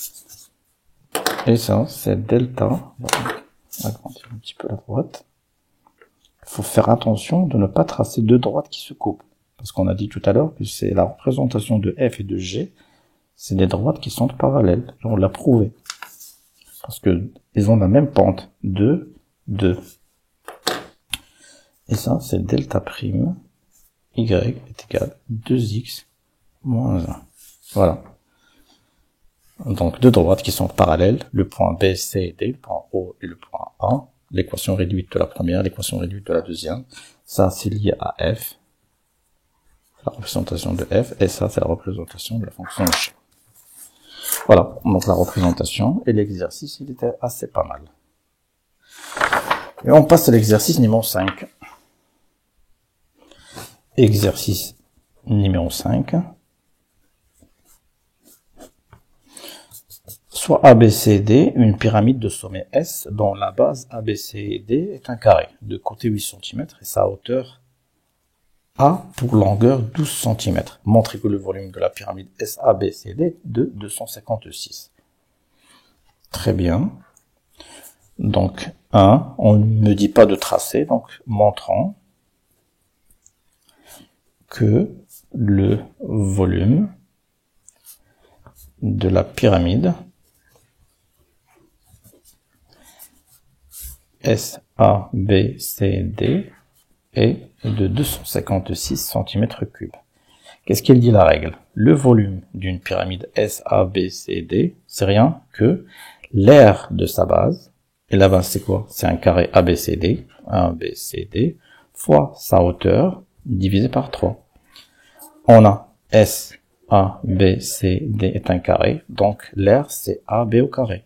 Et ça, c'est delta. On va agrandir un petit peu la droite. Il faut faire attention de ne pas tracer deux droites qui se coupent. Parce qu'on a dit tout à l'heure que c'est la représentation de F et de G. C'est des droites qui sont parallèles. On l'a prouvé. Parce que ils ont la même pente. 2, 2. Et ça, c'est delta prime. Y est égal à 2x moins 1. Voilà. Donc, deux droites qui sont parallèles. Le point B, C et D, le point O et le point A. L'équation réduite de la première, l'équation réduite de la deuxième. Ça, c'est lié à F. La représentation de F. Et ça, c'est la représentation de la fonction de G. Voilà, donc la représentation et l'exercice, il était assez pas mal. Et on passe à l'exercice numéro 5. Exercice numéro 5. Soit ABCD, une pyramide de sommet S, dont la base ABCD est un carré, de côté 8 cm et sa hauteur A pour longueur 12 cm. Montrez que le volume de la pyramide SABCD est de 256. Très bien. Donc, 1, on ne me dit pas de tracer, donc montrons que le volume de la pyramide SABCD est de 256 cm3. Qu'est-ce qu'elle dit la règle? Le volume d'une pyramide SABCD, c'est rien que l'aire de sa base, et la base c'est quoi? C'est un carré ABCD, fois sa hauteur divisé par 3. On a SABCD est un carré, donc l'aire c'est AB au carré,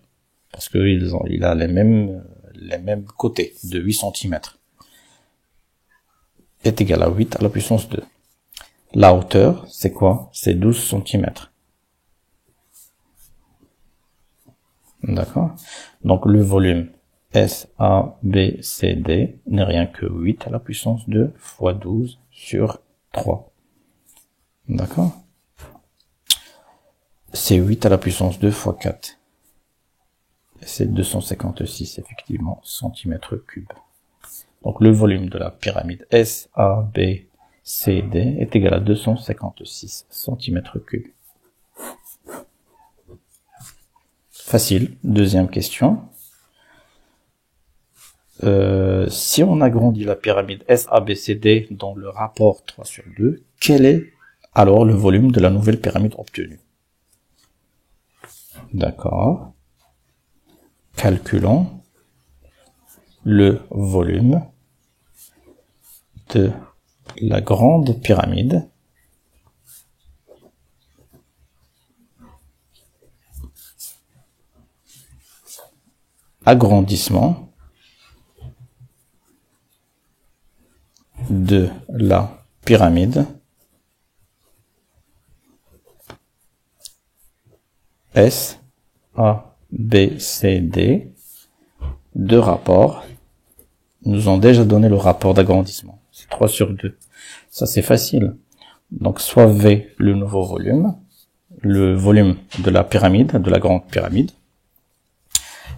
parce que il a les mêmes côtés de 8 cm. Est égal à 8 à la puissance 2. La hauteur, c'est quoi? C'est 12 cm. D'accord? Donc le volume SABCD n'est rien que 8 à la puissance 2 fois 12 sur 3. D'accord? C'est 8 à la puissance 2 fois 4. C'est 256, effectivement, centimètres cubes. Donc le volume de la pyramide SABCD est égal à 256 cm3. Facile. Deuxième question. Si on agrandit la pyramide SABCD dans le rapport 3/2, quel est alors le volume de la nouvelle pyramide obtenue? D'accord. Calculons le volume de la grande pyramide agrandissement de la pyramide SABCD de rapport. Nous ont déjà donné le rapport d'agrandissement. C'est 3/2. Ça, c'est facile. Donc, soit V, le nouveau volume, le volume de la pyramide, de la grande pyramide,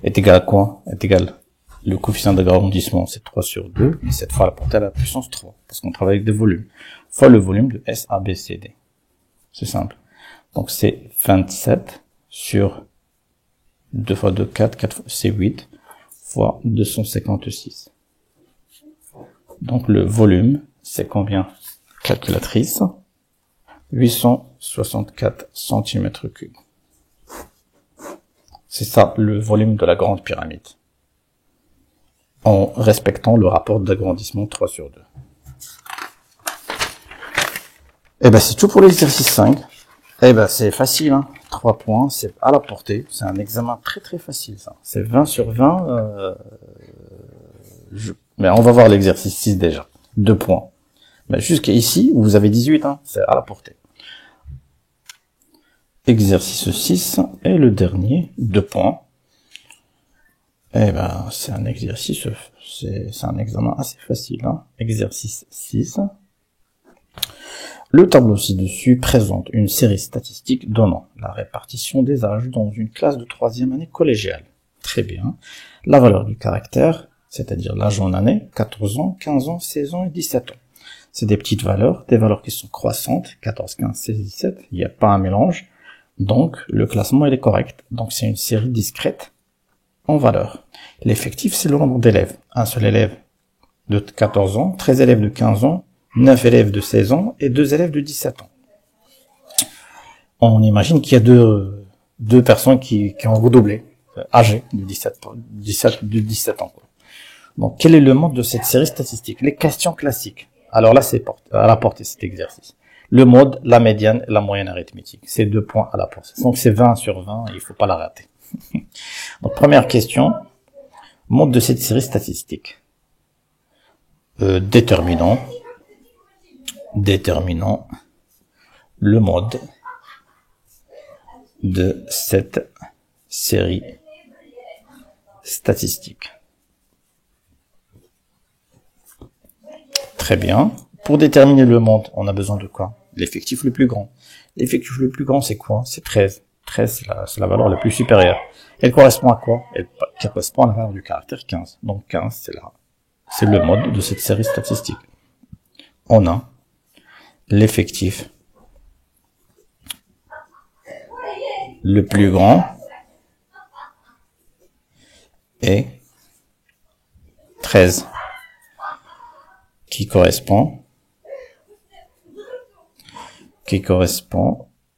est égal à quoi? Est égal, le coefficient d'agrandissement, c'est 3/2, et cette fois, la portée à la puissance 3, parce qu'on travaille avec des volumes, fois le volume de SABCD. C'est simple. Donc, c'est 27 sur 2 fois 2, 4, 4 fois, c'est 8, fois 256. Donc, le volume, c'est combien? Calculatrice. 864 cm3. C'est ça, le volume de la grande pyramide. En respectant le rapport d'agrandissement 3/2. Et ben, c'est tout pour l'exercice 5. Eh ben, c'est facile, hein. 3 points, c'est à la portée. C'est un examen très très facile, ça. C'est 20 sur 20, mais on va voir l'exercice 6 déjà. 2 points. Mais jusqu'à ici, vous avez 18, hein. C'est à la portée. Exercice 6 et le dernier, 2 points. Eh ben, c'est un exercice, c'est un examen assez facile, hein. Exercice 6. Le tableau ci-dessus présente une série statistique donnant la répartition des âges dans une classe de 3e année collégiale. Très bien. La valeur du caractère, c'est-à-dire l'âge en année, 14 ans, 15 ans, 16 ans et 17 ans. C'est des petites valeurs, des valeurs qui sont croissantes, 14, 15, 16, 17, il n'y a pas un mélange. Donc, le classement, il est correct. Donc, c'est une série discrète en valeur. L'effectif, c'est le nombre d'élèves. Un seul élève de 14 ans, 13 élèves de 15 ans, 9 élèves de 16 ans et 2 élèves de 17 ans. On imagine qu'il y a deux personnes qui ont redoublé, âgées de 17 ans. Quoi. Donc, quel est le mode de cette série statistique? Les questions classiques. Alors là, c'est à la portée cet exercice. Le mode, la médiane et la moyenne arithmétique. C'est 2 points à la portée. Donc, c'est 20 sur 20, il faut pas la rater. Donc, première question. Mode de cette série statistique. Déterminant le mode de cette série statistique. Très bien. Pour déterminer le mode, on a besoin de quoi? L'effectif le plus grand. L'effectif le plus grand, c'est quoi? C'est 13. 13, c'est la valeur la plus supérieure. Elle correspond à quoi? Elle correspond à la valeur du caractère 15. Donc 15, c'est le mode de cette série statistique. On a l'effectif le plus grand est 13, qui correspond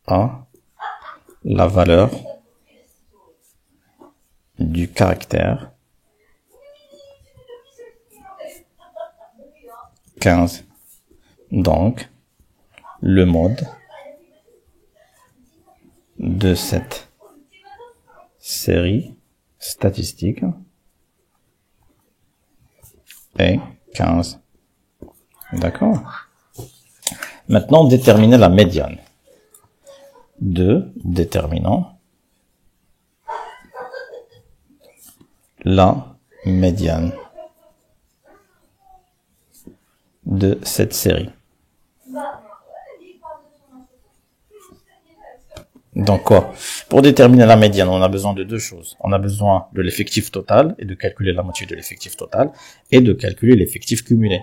à la valeur du caractère 15. Donc, le mode de cette série statistique est 15. D'accord? Maintenant, déterminer la médiane. Déterminant la médiane de cette série. Donc quoi? Pour déterminer la médiane, on a besoin de deux choses. On a besoin de l'effectif total et de calculer la moitié de l'effectif total et de calculer l'effectif cumulé.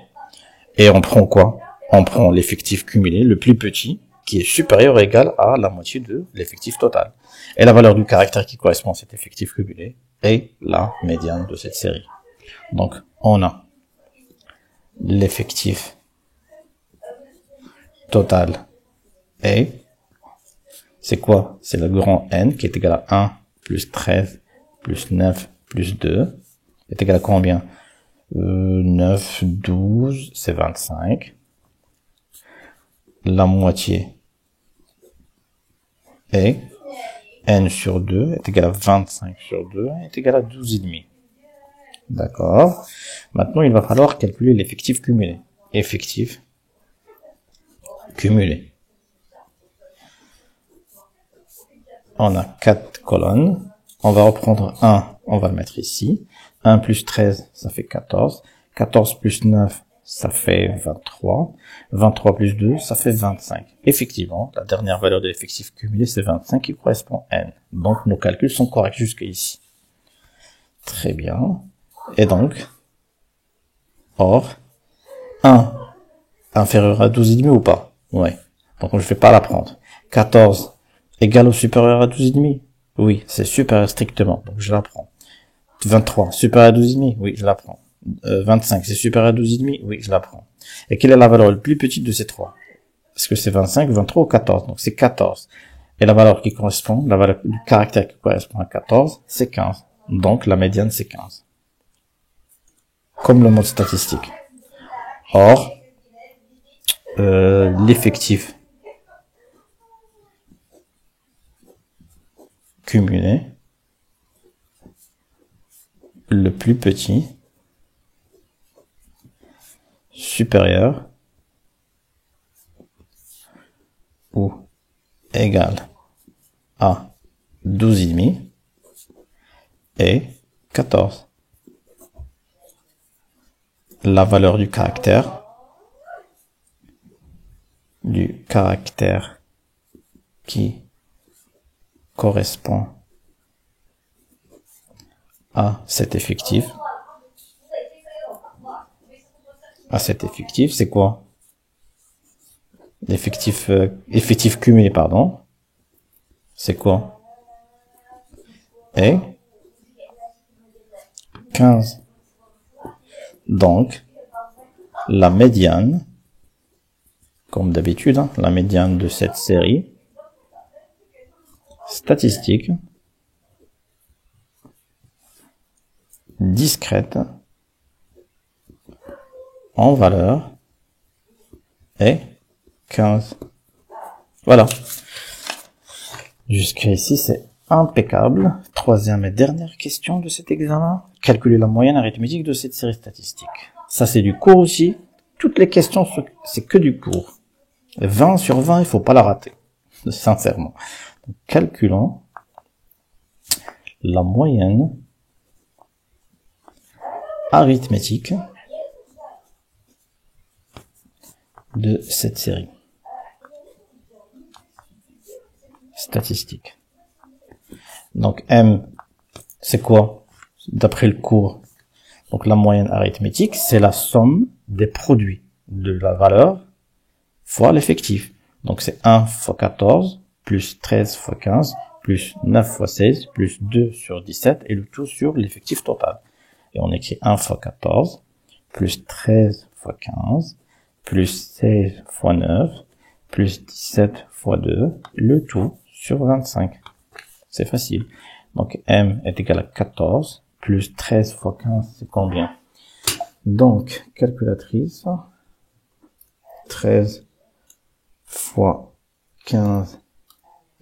Et on prend quoi? On prend l'effectif cumulé, le plus petit, qui est supérieur ou égal à la moitié de l'effectif total. Et la valeur du caractère qui correspond à cet effectif cumulé est la médiane de cette série. Donc, on a l'effectif total et c'est quoi? C'est le grand N qui est égal à 1 plus 13 plus 9 plus 2 est égal à combien? 9, 12, c'est 25. La moitié est N sur 2 est égal à 25 sur 2 est égal à 12,5. D'accord. Maintenant, il va falloir calculer l'effectif cumulé. Effectif cumulé. On a 4 colonnes. On va reprendre 1, on va le mettre ici. 1 plus 13, ça fait 14. 14 plus 9, ça fait 23. 23 plus 2, ça fait 25. Effectivement, la dernière valeur de l'effectif cumulé, c'est 25 qui correspond à N. Donc, nos calculs sont corrects jusqu'ici. Très bien. Et donc, or, 1 inférieur à 12,5 ou pas? Ouais. Donc, je vais pas la prendre. 14 égal ou supérieur à 12,5? Oui, c'est supérieur strictement, donc je la prends. 23, supérieur à 12,5? Oui, je la prends. 25, c'est supérieur à 12,5? Oui, je la prends. Et quelle est la valeur la plus petite de ces trois? Est-ce que c'est 25, 23 ou 14? Donc c'est 14. Et la valeur qui correspond, la valeur du caractère qui correspond à 14, c'est 15. Donc la médiane, c'est 15. Comme le mode statistique. Or, l'effectif cumulé, le plus petit, supérieur ou égal à 12,5 et 14. La valeur du caractère qui correspond à cet effectif, c'est quoi? Effectif cumulé, pardon. C'est quoi? Et 15. Donc, la médiane, comme d'habitude, la médiane de cette série statistique discrète en valeur est 15. Voilà. Jusqu'à ici, c'est impeccable. Troisième et dernière question de cet examen. Calculer la moyenne arithmétique de cette série statistique. Ça, c'est du cours aussi. Toutes les questions, c'est que du cours. 20 sur 20, il faut pas la rater. Sincèrement. Donc, calculons la moyenne arithmétique de cette série statistique. Donc M, c'est quoi? D'après le cours. Donc la moyenne arithmétique, c'est la somme des produits de la valeur fois l'effectif. Donc c'est 1 fois 14, plus 13 fois 15, plus 9 fois 16, plus 2 sur 17, et le tout sur l'effectif total. Et on écrit 1 fois 14, plus 13 fois 15, plus 16 fois 9, plus 17 fois 2, le tout sur 25. C'est facile. Donc M est égal à 14, plus 13 fois 15, c'est combien? Donc, calculatrice, 13 fois 15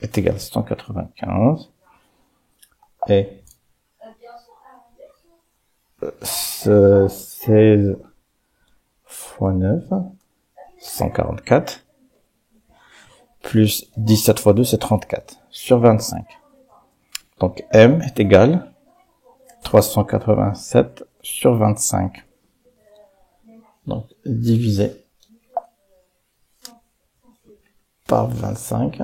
est égal à 195, et 16 fois 9, 144, plus 17 fois 2, c'est 34, sur 25. Donc M est égal 387 sur 25. Donc divisé par 25.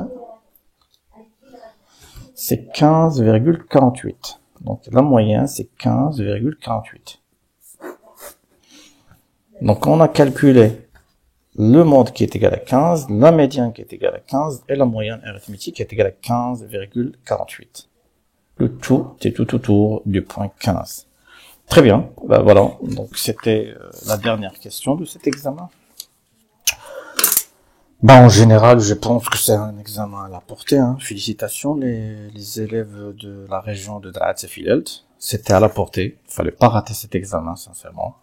c'est 15,48. Donc la moyenne, c'est 15,48. Donc on a calculé le mode qui est égal à 15, la médiane qui est égale à 15 et la moyenne arithmétique qui est égale à 15,48. Le tout est tout autour du point 15. Très bien, ben voilà, donc c'était la dernière question de cet examen. Ben, en général, je pense que c'est un examen à la portée. Hein. Félicitations les élèves de la région de Drahtseefeld. C'était à la portée. Il fallait pas rater cet examen, sincèrement.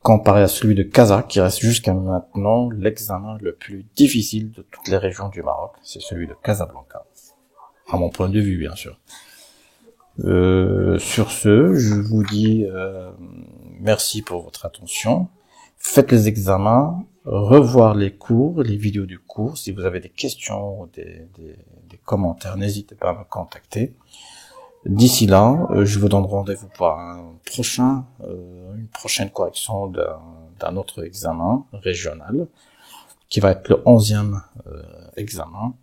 Comparé à celui de Casa, qui reste jusqu'à maintenant l'examen le plus difficile de toutes les régions du Maroc. C'est celui de Casablanca. À mon point de vue, bien sûr. Sur ce, je vous dis merci pour votre attention. Faites les examens, revoir les cours, les vidéos du cours. Si vous avez des questions ou des commentaires, n'hésitez pas à me contacter. D'ici là, je vous donne rendez-vous pour une prochaine correction d'un autre examen régional, qui va être le 11e examen.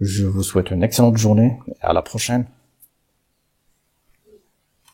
Je vous souhaite une excellente journée et à la prochaine.